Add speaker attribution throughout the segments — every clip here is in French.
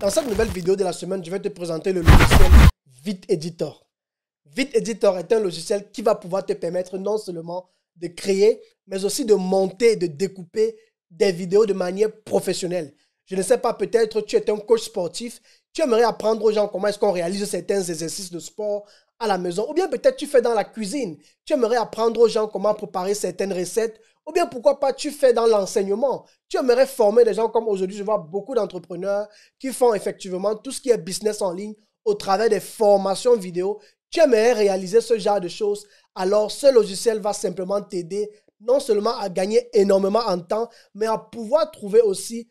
Speaker 1: Dans cette nouvelle vidéo de la semaine, je vais te présenter le logiciel VidEditor. VidEditor est un logiciel qui va pouvoir te permettre non seulement de créer, mais aussi de monter et de découper des vidéos de manière professionnelle. Je ne sais pas, peut-être tu es un coach sportif, tu aimerais apprendre aux gens comment est-ce qu'on réalise certains exercices de sport à la maison, ou bien peut-être tu fais dans la cuisine, tu aimerais apprendre aux gens comment préparer certaines recettes, ou bien pourquoi pas tu fais dans l'enseignement, tu aimerais former des gens comme aujourd'hui, je vois beaucoup d'entrepreneurs qui font effectivement tout ce qui est business en ligne au travers des formations vidéo, tu aimerais réaliser ce genre de choses, alors ce logiciel va simplement t'aider non seulement à gagner énormément en temps, mais à pouvoir trouver aussi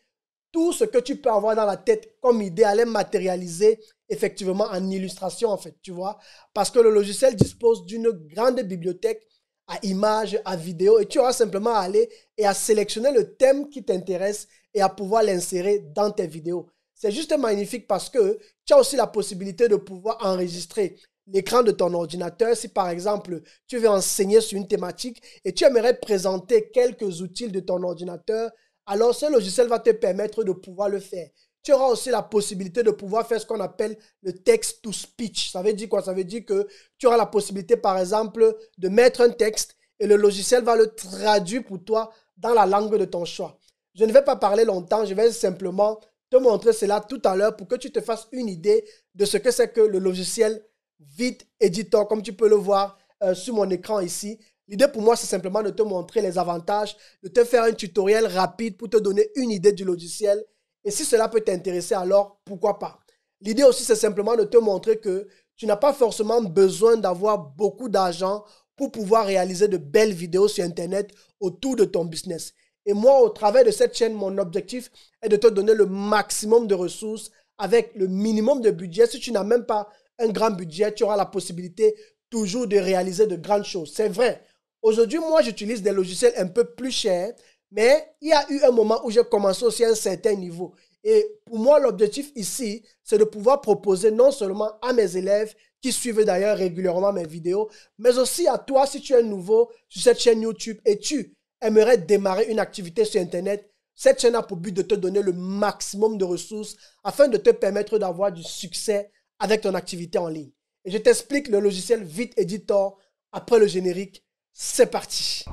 Speaker 1: tout ce que tu peux avoir dans la tête comme idée, à les matérialiser effectivement en illustration en fait, tu vois. Parce que le logiciel dispose d'une grande bibliothèque à images, à vidéos, et tu auras simplement à aller et à sélectionner le thème qui t'intéresse et à pouvoir l'insérer dans tes vidéos. C'est juste magnifique parce que tu as aussi la possibilité de pouvoir enregistrer l'écran de ton ordinateur. Si par exemple, tu veux enseigner sur une thématique et tu aimerais présenter quelques outils de ton ordinateur, alors ce logiciel va te permettre de pouvoir le faire. Tu auras aussi la possibilité de pouvoir faire ce qu'on appelle le text-to-speech. Ça veut dire quoi? Ça veut dire que tu auras la possibilité, par exemple, de mettre un texte et le logiciel va le traduire pour toi dans la langue de ton choix. Je ne vais pas parler longtemps, je vais simplement te montrer cela tout à l'heure pour que tu te fasses une idée de ce que c'est que le logiciel VidEditor, comme tu peux le voir sur mon écran ici. L'idée pour moi, c'est simplement de te montrer les avantages, de te faire un tutoriel rapide pour te donner une idée du logiciel. Et si cela peut t'intéresser, alors pourquoi pas? L'idée aussi, c'est simplement de te montrer que tu n'as pas forcément besoin d'avoir beaucoup d'argent pour pouvoir réaliser de belles vidéos sur Internet autour de ton business. Et moi, au travers de cette chaîne, mon objectif est de te donner le maximum de ressources avec le minimum de budget. Si tu n'as même pas un grand budget, tu auras la possibilité toujours de réaliser de grandes choses. C'est vrai. Aujourd'hui, moi, j'utilise des logiciels un peu plus chers, mais il y a eu un moment où j'ai commencé aussi à un certain niveau. Et pour moi, l'objectif ici, c'est de pouvoir proposer non seulement à mes élèves, qui suivent d'ailleurs régulièrement mes vidéos, mais aussi à toi, si tu es nouveau sur cette chaîne YouTube et tu aimerais démarrer une activité sur Internet, cette chaîne a pour but de te donner le maximum de ressources afin de te permettre d'avoir du succès avec ton activité en ligne. Et je t'explique le logiciel VidEditor après le générique. C'est parti.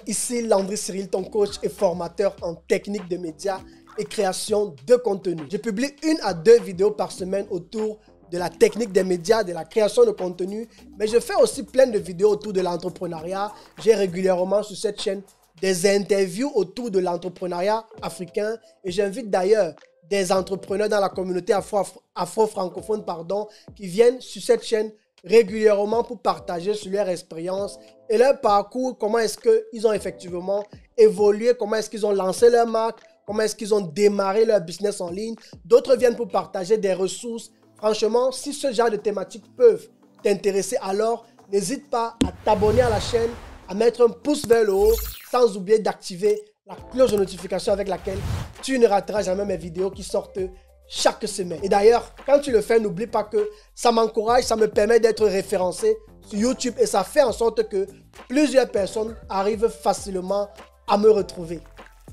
Speaker 1: Ici Landry Cyril, ton coach et formateur en technique de médias et création de contenu. Je publie 1 à 2 vidéos par semaine autour de la technique des médias, de la création de contenu, mais je fais aussi plein de vidéos autour de l'entrepreneuriat. J'ai régulièrement sur cette chaîne des interviews autour de l'entrepreneuriat africain et j'invite d'ailleurs des entrepreneurs dans la communauté afro-francophone qui viennent sur cette chaîne régulièrement pour partager sur leur expérience et leur parcours, comment est-ce qu'ils ont effectivement évolué, comment est-ce qu'ils ont lancé leur marque, comment est-ce qu'ils ont démarré leur business en ligne. D'autres viennent pour partager des ressources. Franchement, si ce genre de thématiques peuvent t'intéresser, alors n'hésite pas à t'abonner à la chaîne, à mettre un pouce vers le haut, sans oublier d'activer la cloche de notification avec laquelle tu ne rateras jamais mes vidéos qui sortent chaque semaine. Et d'ailleurs, quand tu le fais, n'oublie pas que ça m'encourage, ça me permet d'être référencé sur YouTube et ça fait en sorte que plusieurs personnes arrivent facilement à me retrouver.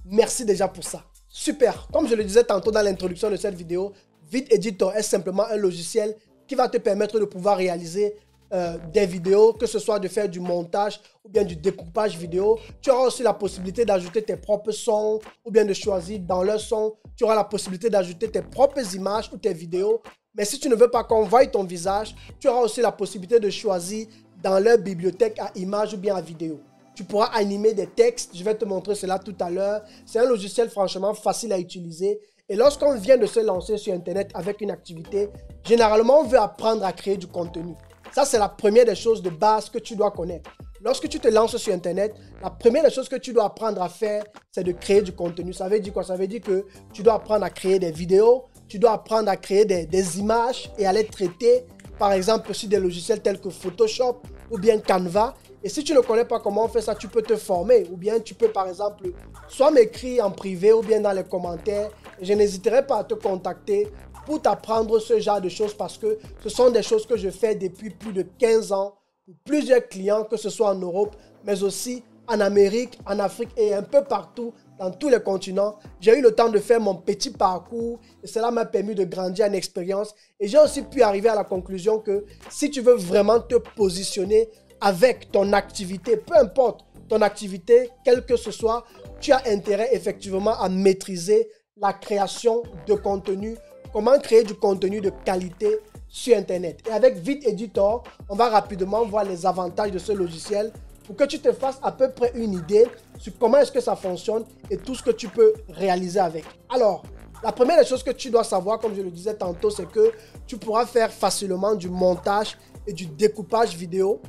Speaker 1: Merci déjà pour ça. Super. Comme je le disais tantôt dans l'introduction de cette vidéo, VidEditor est simplement un logiciel qui va te permettre de pouvoir réaliser des vidéos, que ce soit de faire du montage ou bien du découpage vidéo. Tu auras aussi la possibilité d'ajouter tes propres sons ou bien de choisir dans le son. Tu auras la possibilité d'ajouter tes propres images ou tes vidéos. Mais si tu ne veux pas qu'on voie ton visage, tu auras aussi la possibilité de choisir dans leur bibliothèque à images ou bien à vidéo. Tu pourras animer des textes. Je vais te montrer cela tout à l'heure. C'est un logiciel franchement facile à utiliser. Et lorsqu'on vient de se lancer sur Internet avec une activité, généralement, on veut apprendre à créer du contenu. Ça, c'est la première des choses de base que tu dois connaître. lorsque tu te lances sur Internet, la première des choses que tu dois apprendre à faire, c'est de créer du contenu. Ça veut dire quoi? Ça veut dire que tu dois apprendre à créer des vidéos, tu dois apprendre à créer des images et à les traiter, par exemple, sur des logiciels tels que Photoshop ou bien Canva. Et si tu ne connais pas comment on fait ça, tu peux te former. Ou bien tu peux, par exemple, soit m'écrire en privé ou bien dans les commentaires. Et je n'hésiterai pas à te contacter pour t'apprendre ce genre de choses parce que ce sont des choses que je fais depuis plus de 15 ans pour plusieurs clients, que ce soit en Europe, mais aussi en Amérique, en Afrique et un peu partout dans tous les continents. J'ai eu le temps de faire mon petit parcours et cela m'a permis de grandir en expérience. Et j'ai aussi pu arriver à la conclusion que si tu veux vraiment te positionner avec ton activité, peu importe ton activité, quelle que ce soit, tu as intérêt effectivement à maîtriser la création de contenu, comment créer du contenu de qualité sur Internet. Et avec Vite Editor, on va rapidement voir les avantages de ce logiciel pour que tu te fasses à peu près une idée sur comment est-ce que ça fonctionne et tout ce que tu peux réaliser avec. Alors, la première des choses que tu dois savoir, comme je le disais tantôt, c'est que tu pourras faire facilement du montage et du découpage vidéo.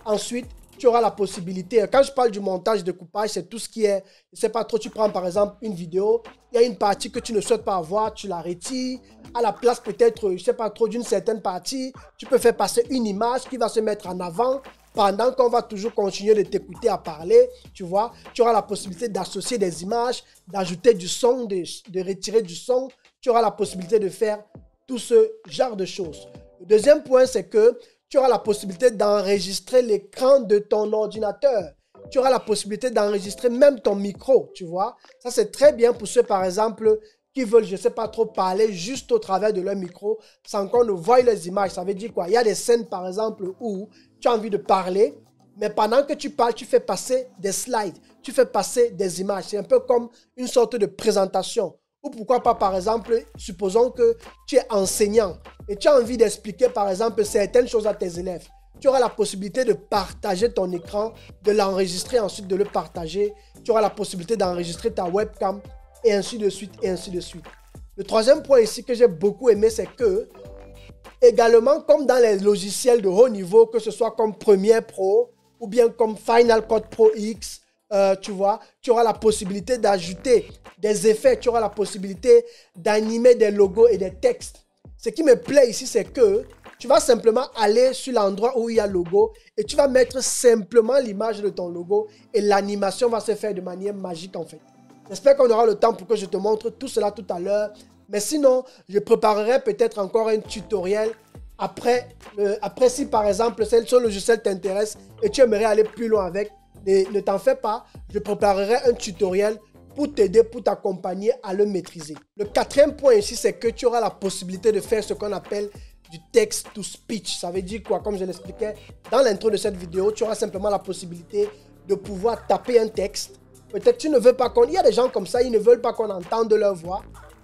Speaker 1: Ensuite, tu auras la possibilité, quand je parle du montage, découpage, c'est tout ce qui est, je ne sais pas trop, tu prends par exemple une vidéo, il y a une partie que tu ne souhaites pas avoir, tu la retires, à la place peut-être, je ne sais pas trop, d'une certaine partie, tu peux faire passer une image qui va se mettre en avant, pendant qu'on va toujours continuer de t'écouter à parler, tu vois, tu auras la possibilité d'associer des images, d'ajouter du son, de retirer du son, tu auras la possibilité de faire tout ce genre de choses. Le deuxième point, c'est que tu auras la possibilité d'enregistrer l'écran de ton ordinateur. Tu auras la possibilité d'enregistrer même ton micro, tu vois. Ça, c'est très bien pour ceux, par exemple, qui veulent, je ne sais pas trop, parler juste au travers de leur micro sans qu'on ne voie les images. Ça veut dire quoi? Il y a des scènes, par exemple, où tu as envie de parler, mais pendant que tu parles, tu fais passer des slides, tu fais passer des images. C'est un peu comme une sorte de présentation. Ou pourquoi pas, par exemple, supposons que tu es enseignant et tu as envie d'expliquer, par exemple, certaines choses à tes élèves. Tu auras la possibilité de partager ton écran, de l'enregistrer, ensuite de le partager. Tu auras la possibilité d'enregistrer ta webcam et ainsi de suite, et ainsi de suite. Le troisième point ici que j'ai beaucoup aimé, c'est que, également, comme dans les logiciels de haut niveau, que ce soit comme Premiere Pro ou bien comme Final Cut Pro X, tu vois, tu auras la possibilité d'ajouter des effets, tu auras la possibilité d'animer des logos et des textes. Ce qui me plaît ici, c'est que tu vas simplement aller sur l'endroit où il y a le logo et tu vas mettre simplement l'image de ton logo et l'animation va se faire de manière magique en fait. J'espère qu'on aura le temps pour que je te montre tout cela tout à l'heure. Mais sinon, je préparerai peut-être encore un tutoriel après si par exemple ce logiciel t'intéresse et tu aimerais aller plus loin avec. Ne t'en fais pas, je préparerai un tutoriel pour t'aider, pour t'accompagner à le maîtriser. Le quatrième point ici, c'est que tu auras la possibilité de faire ce qu'on appelle du text-to-speech. Ça veut dire quoi? Comme je l'expliquais dans l'intro de cette vidéo, tu auras simplement la possibilité de pouvoir taper un texte. Peut-être tu ne veux pas qu'on... Il y a des gens comme ça, ils ne veulent pas qu'on entende leur voix.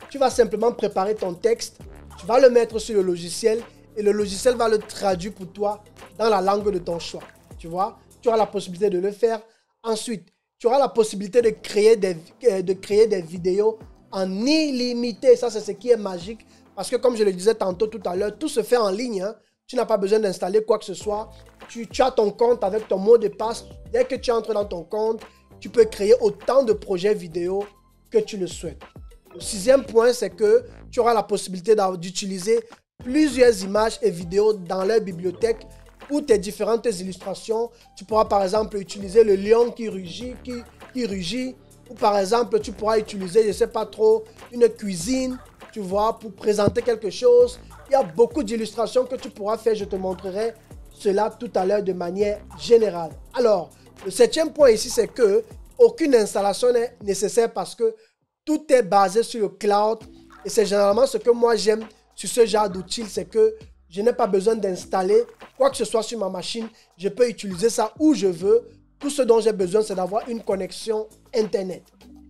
Speaker 1: Tu vas simplement préparer ton texte, tu vas le mettre sur le logiciel et le logiciel va le traduire pour toi dans la langue de ton choix. Tu vois? Tu auras la possibilité de le faire. Ensuite, tu auras la possibilité de créer des vidéos en illimité. Ça, c'est ce qui est magique. Parce que comme je le disais tantôt tout à l'heure, tout se fait en ligne. Hein. Tu n'as pas besoin d'installer quoi que ce soit. Tu as ton compte avec ton mot de passe. Dès que tu entres dans ton compte, tu peux créer autant de projets vidéo que tu le souhaites. Le sixième point, c'est que tu auras la possibilité d'utiliser plusieurs images et vidéos dans leur bibliothèque pour tes différentes illustrations. Tu pourras par exemple utiliser le lion qui rugit, ou par exemple tu pourras utiliser, je ne sais pas trop, une cuisine, tu vois, pour présenter quelque chose. Il y a beaucoup d'illustrations que tu pourras faire, je te montrerai cela tout à l'heure de manière générale. Alors, le septième point ici, c'est que aucune installation n'est nécessaire parce que tout est basé sur le cloud et c'est généralement ce que moi j'aime sur ce genre d'outils, c'est que je n'ai pas besoin d'installer quoi que ce soit sur ma machine. Je peux utiliser ça où je veux. Tout ce dont j'ai besoin, c'est d'avoir une connexion Internet.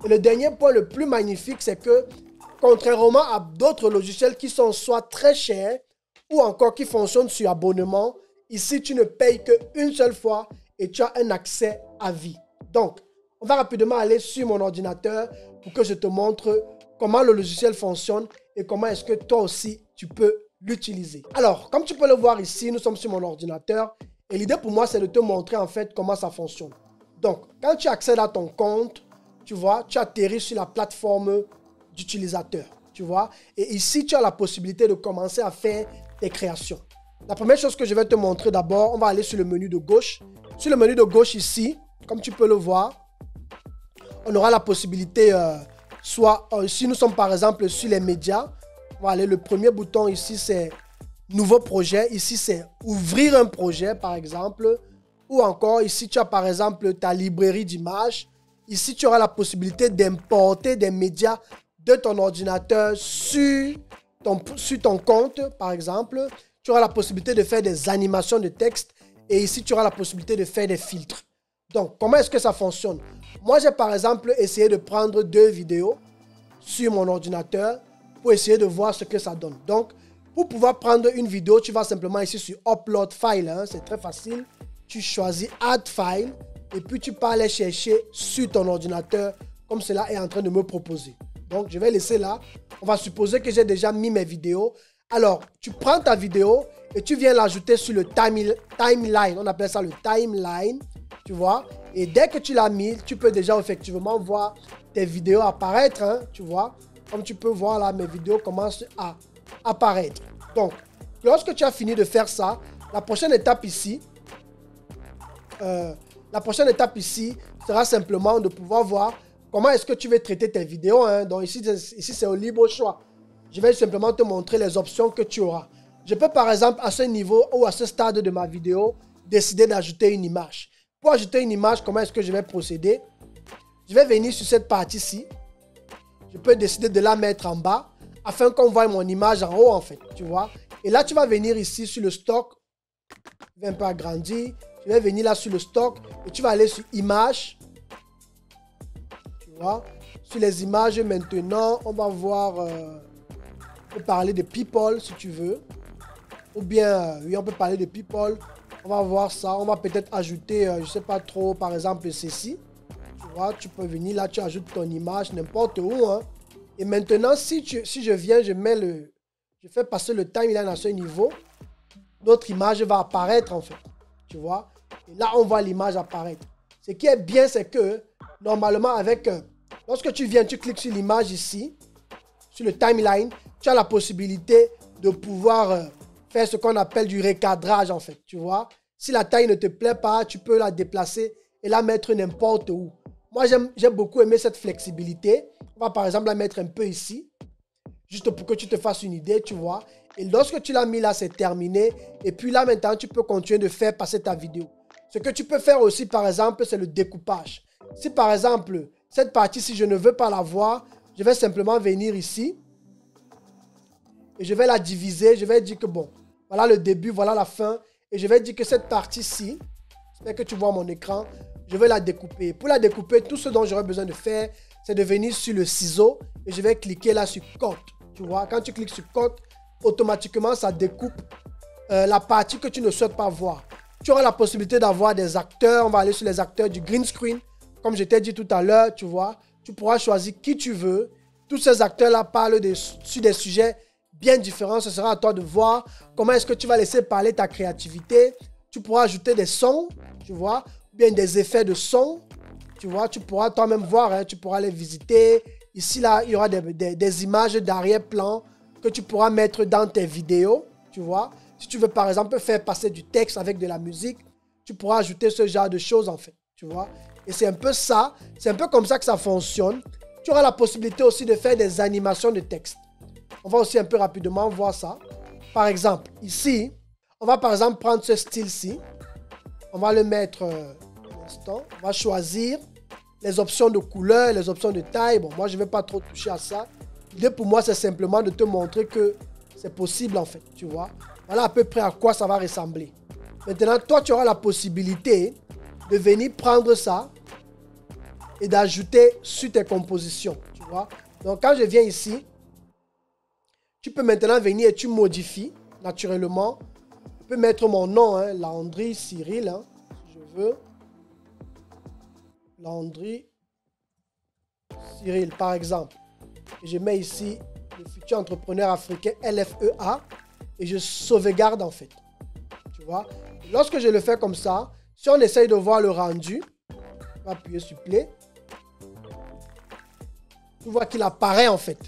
Speaker 1: Et le dernier point le plus magnifique, c'est que contrairement à d'autres logiciels qui sont soit très chers ou encore qui fonctionnent sur abonnement, ici, tu ne payes qu'une seule fois et tu as un accès à vie. Donc, on va rapidement aller sur mon ordinateur pour que je te montre comment le logiciel fonctionne et comment est-ce que toi aussi, tu peux l'utiliser. Alors, comme tu peux le voir ici, nous sommes sur mon ordinateur Et l'idée pour moi, c'est de te montrer en fait comment ça fonctionne. Donc, quand tu accèdes à ton compte, tu vois, tu atterris sur la plateforme d'utilisateur, tu vois. Et ici, tu as la possibilité de commencer à faire tes créations. La première chose que je vais te montrer d'abord, on va aller sur le menu de gauche. Sur le menu de gauche ici, comme tu peux le voir, on aura la possibilité, si nous sommes par exemple sur les médias, on va aller, le premier bouton ici, c'est nouveau projet. Ici, c'est ouvrir un projet, par exemple. Ou encore, ici, tu as par exemple ta librairie d'images. Ici, tu auras la possibilité d'importer des médias de ton ordinateur sur ton compte, par exemple. Tu auras la possibilité de faire des animations de texte. Et ici, tu auras la possibilité de faire des filtres. Donc, comment est-ce que ça fonctionne? Moi, j'ai par exemple essayé de prendre 2 vidéos sur mon ordinateur pour essayer de voir ce que ça donne. Donc, pour pouvoir prendre une vidéo, tu vas simplement ici sur Upload File. Hein, c'est très facile. Tu choisis Add File et puis tu peux aller chercher sur ton ordinateur comme cela est en train de me proposer. Donc, je vais laisser là. On va supposer que j'ai déjà mis mes vidéos. Alors, tu prends ta vidéo et tu viens l'ajouter sur le timeline. On appelle ça le timeline, tu vois. Et dès que tu l'as mis, tu peux déjà effectivement voir tes vidéos apparaître, hein, tu vois. Comme tu peux voir là, mes vidéos commencent à apparaître. Donc, lorsque tu as fini de faire ça, la prochaine étape ici sera simplement de pouvoir voir comment est-ce que tu veux traiter tes vidéos. Hein. Donc ici c'est au libre choix. Je vais simplement te montrer les options que tu auras. Je peux par exemple à ce niveau ou à ce stade de ma vidéo décider d'ajouter une image. Pour ajouter une image, comment est-ce que je vais procéder? Je vais venir sur cette partie-ci. Je peux décider de la mettre en bas afin qu'on voit mon image en haut en fait, tu vois. Et là, tu vas venir ici sur le stock. Je vais un peu agrandir. Je vais venir là sur le stock et tu vas aller sur images. Tu vois. Sur les images maintenant, on va voir, on peut parler de people si tu veux. Ou bien, oui, on peut parler de people. On va voir ça. On va peut-être ajouter, je ne sais pas trop, par exemple, ceci. Tu vois, tu peux venir là, tu ajoutes ton image n'importe où. Hein. Et maintenant, si je viens, je fais passer le timeline à ce niveau, notre image va apparaître en fait. Tu vois. Et là, on voit l'image apparaître. Ce qui est bien, c'est que, normalement, lorsque tu viens, tu cliques sur l'image ici, sur le timeline, tu as la possibilité de pouvoir faire ce qu'on appelle du recadrage, en fait, tu vois. Si la taille ne te plaît pas, tu peux la déplacer et la mettre n'importe où. Moi, j'ai beaucoup aimé cette flexibilité. On va par exemple la mettre un peu ici, juste pour que tu te fasses une idée, tu vois. Et lorsque tu l'as mis là, c'est terminé. Et puis là, maintenant, tu peux continuer de faire passer ta vidéo. Ce que tu peux faire aussi, par exemple, c'est le découpage. Si, par exemple, cette partie, si je ne veux pas la voir, je vais simplement venir ici. Et je vais la diviser. Je vais dire que, bon, voilà le début, voilà la fin. Et je vais dire que cette partie-ci, j'espère que tu vois mon écran, je vais la découper. Pour la découper, tout ce dont j'aurai besoin de faire, c'est de venir sur le ciseau. Et je vais cliquer là sur Cut. Tu vois, quand tu cliques sur Cut, automatiquement, ça découpe la partie que tu ne souhaites pas voir. Tu auras la possibilité d'avoir des acteurs. On va aller sur les acteurs du green screen. Comme je t'ai dit tout à l'heure, tu vois, tu pourras choisir qui tu veux. Tous ces acteurs-là parlent sur des sujets bien différents. Ce sera à toi de voir comment est-ce que tu vas laisser parler ta créativité. Tu pourras ajouter des sons, tu vois, bien des effets de son. Tu vois, tu pourras toi-même voir, hein, tu pourras les visiter. Ici, là, il y aura des images d'arrière-plan que tu pourras mettre dans tes vidéos, tu vois. Si tu veux, par exemple, faire passer du texte avec de la musique, tu pourras ajouter ce genre de choses, en fait, tu vois. Et c'est un peu ça, c'est un peu comme ça que ça fonctionne. Tu auras la possibilité aussi de faire des animations de texte. On va aussi un peu rapidement voir ça. Par exemple, ici, on va par exemple prendre ce style-ci. On va le mettre un instant. On va choisir les options de couleur, les options de taille. Bon, moi, je ne vais pas trop toucher à ça. L'idée pour moi, c'est simplement de te montrer que c'est possible, en fait, tu vois. Voilà à peu près à quoi ça va ressembler. Maintenant, toi, tu auras la possibilité de venir prendre ça et d'ajouter sur tes compositions, tu vois. Donc, quand je viens ici, tu peux maintenant venir et tu modifies naturellement. Je peux mettre mon nom, hein, Landry Cyril, hein, si je veux. Landry Cyril, par exemple. Et je mets ici le futur entrepreneur africain LFEA et je sauvegarde en fait. Tu vois. lorsque je le fais comme ça, si on essaye de voir le rendu, on va appuyer sur Play. Tu vois qu'il apparaît en fait.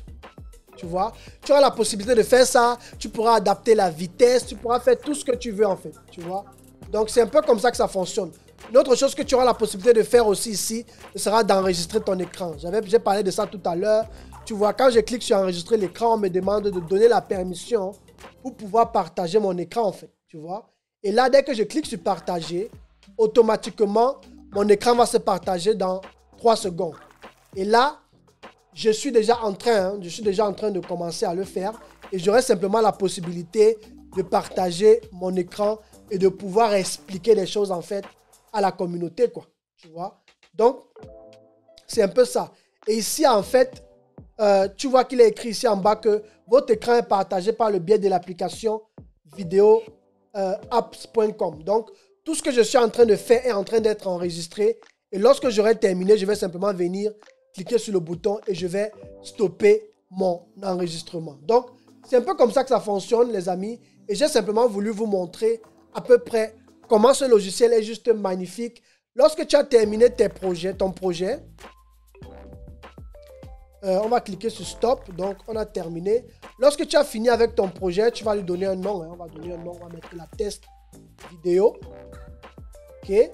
Speaker 1: Tu vois, tu auras la possibilité de faire ça, tu pourras adapter la vitesse, tu pourras faire tout ce que tu veux en fait, tu vois. Donc c'est un peu comme ça que ça fonctionne. Une autre chose que tu auras la possibilité de faire aussi ici, ce sera d'enregistrer ton écran. J'ai parlé de ça tout à l'heure. Tu vois, quand je clique sur enregistrer l'écran, on me demande de donner la permission pour pouvoir partager mon écran en fait, tu vois. Et là, dès que je clique sur partager, automatiquement, mon écran va se partager dans 3 secondes. Et là, je suis déjà en train de commencer à le faire et j'aurai simplement la possibilité de partager mon écran et de pouvoir expliquer les choses en fait à la communauté, quoi, tu vois. Donc, c'est un peu ça. Et ici, en fait, tu vois qu'il est écrit ici en bas que votre écran est partagé par le biais de l'application vidéo apps.com. Donc, tout ce que je suis en train de faire est en train d'être enregistré et lorsque j'aurai terminé, je vais simplement venir cliquer sur le bouton et je vais stopper mon enregistrement. Donc, c'est un peu comme ça que ça fonctionne, les amis. Et j'ai simplement voulu vous montrer à peu près comment ce logiciel est juste magnifique. Lorsque tu as terminé ton projet, on va cliquer sur Stop. Donc, on a terminé. Lorsque tu as fini avec ton projet, tu vas lui donner un nom. Hein. On va donner un nom. On va mettre la test vidéo. OK.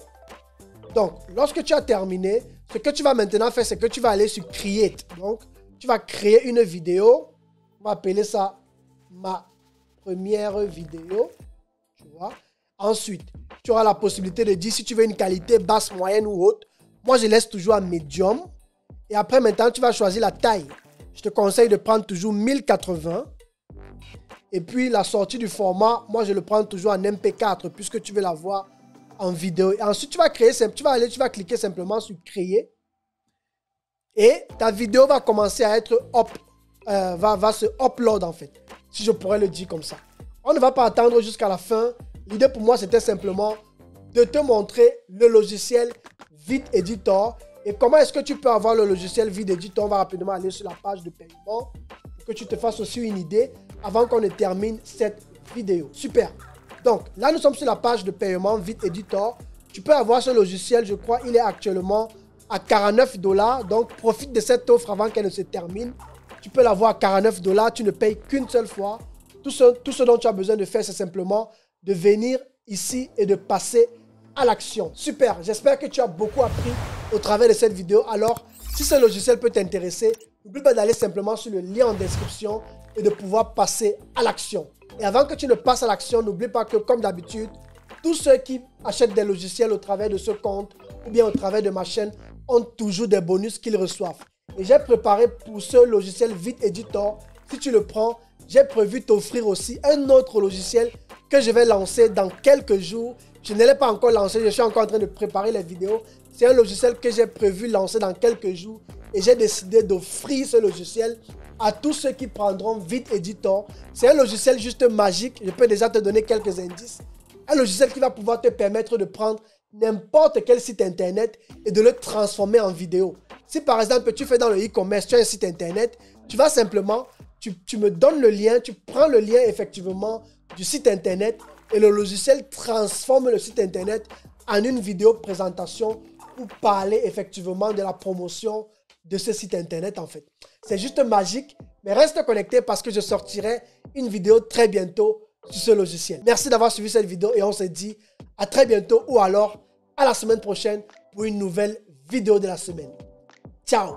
Speaker 1: Donc, lorsque tu as terminé, ce que tu vas maintenant faire, c'est que tu vas aller sur Create. Donc, tu vas créer une vidéo. On va appeler ça ma première vidéo. Tu vois. Ensuite, tu auras la possibilité de dire si tu veux une qualité basse, moyenne ou haute. Moi, je laisse toujours à médium. Et après, maintenant, tu vas choisir la taille. Je te conseille de prendre toujours 1080. Et puis, la sortie du format, moi, je le prends toujours en MP4 puisque tu veux l'avoir en vidéo. Et ensuite, tu vas cliquer simplement sur créer. Et ta vidéo va commencer à être va se upload en fait. Si je pourrais le dire comme ça. On ne va pas attendre jusqu'à la fin. L'idée pour moi, c'était simplement de te montrer le logiciel VidEditor. Et comment est-ce que tu peux avoir le logiciel VidEditor? On va rapidement aller sur la page de paiement pour que tu te fasses aussi une idée avant qu'on ne termine cette vidéo. Super. Donc, là, nous sommes sur la page de paiement VidEditor. Tu peux avoir ce logiciel, je crois, il est actuellement à 49 $. Donc, profite de cette offre avant qu'elle ne se termine. Tu peux l'avoir à 49 $. Tu ne payes qu'une seule fois. Tout ce dont tu as besoin de faire, c'est simplement de venir ici et de passer à l'action. Super. J'espère que tu as beaucoup appris au travers de cette vidéo. Alors, si ce logiciel peut t'intéresser, n'oublie pas d'aller simplement sur le lien en description et de pouvoir passer à l'action. Et avant que tu ne passes à l'action, n'oublie pas que, comme d'habitude, tous ceux qui achètent des logiciels au travers de ce compte ou bien au travers de ma chaîne ont toujours des bonus qu'ils reçoivent. Et j'ai préparé pour ce logiciel VidEditor, si tu le prends, j'ai prévu t'offrir aussi un autre logiciel que je vais lancer dans quelques jours. Je ne l'ai pas encore lancé, je suis encore en train de préparer les vidéos. C'est un logiciel que j'ai prévu lancer dans quelques jours et j'ai décidé d'offrir ce logiciel à tous ceux qui prendront VidEditor. C'est un logiciel juste magique, je peux déjà te donner quelques indices. Un logiciel qui va pouvoir te permettre de prendre n'importe quel site internet et de le transformer en vidéo. Si par exemple tu fais dans le e-commerce, tu as un site internet, tu vas simplement, tu me donnes le lien, tu prends le lien effectivement du site internet et le logiciel transforme le site internet en une vidéo présentation pour parler effectivement de la promotion de ce site internet en fait. C'est juste magique, mais reste connecté parce que je sortirai une vidéo très bientôt sur ce logiciel. Merci d'avoir suivi cette vidéo et on se dit à très bientôt ou alors à la semaine prochaine pour une nouvelle vidéo de la semaine. Ciao!